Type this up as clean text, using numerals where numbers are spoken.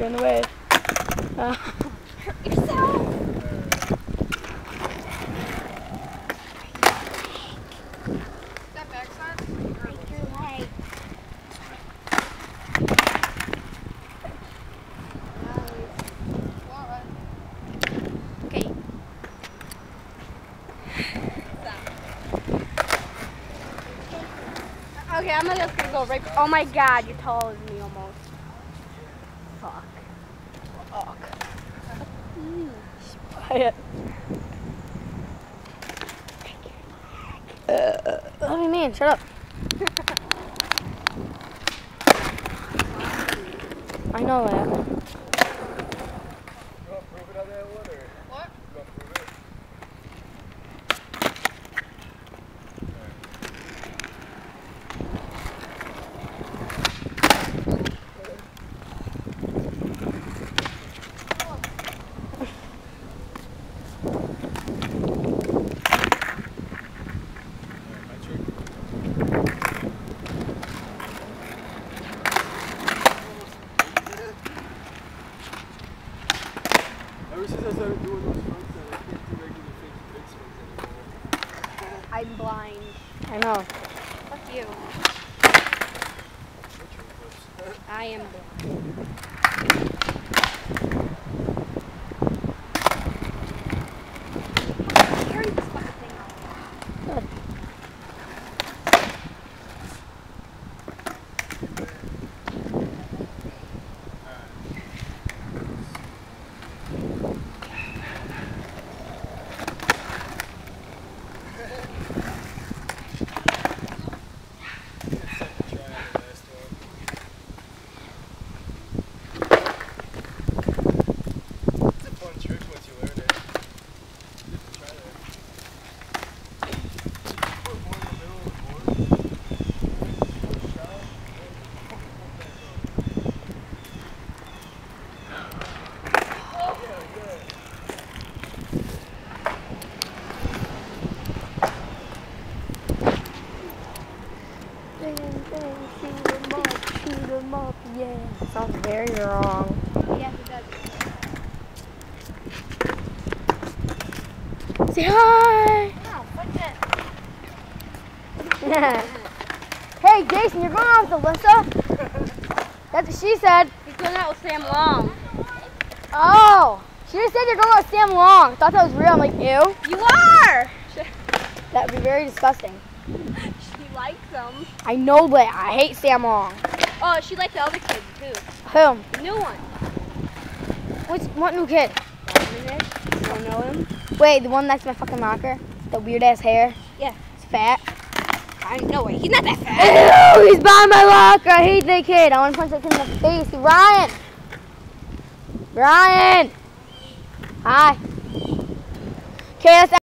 You're in the way. Hurt yourself. That backside? Break your leg. Okay. Okay, I'm just gonna go right. Oh my God, you're taller than me almost. Fuck. Fuck. Quiet. What do you mean? Shut up. I know that. You want to prove it on that one, or? What? You want to prove it? Ever since I started doing those fronts, I can't do regular big swings anymore. I'm blind. I know. Fuck you. I am blind. Carry this fucking thing out. It's a fun trick once you learn it. You have to try that. Put one in the middle of the board. Shot. Shoot 'em up, yeah. Sounds very wrong. Yes, it does. Say hi! Ow, fuck it. Hey, Jason, you're going out with Alyssa? That's what she said. He's going out with Sam Long. Oh, she just said you're going out with Sam Long. Thought that was real. I'm like, ew. You are! That would be very disgusting. She likes them. I know, but I hate Sam Long. Oh, she likes the other kid too. Whom? The new one. What new kid? You don't know him? Wait, the one next to my fucking locker? The weird ass hair? Yeah. He's fat. I know way. He's not that fat. Ew, he's by my locker. I hate that kid. I want to punch that kid in the face. Ryan! Ryan! Hi. Okay, that's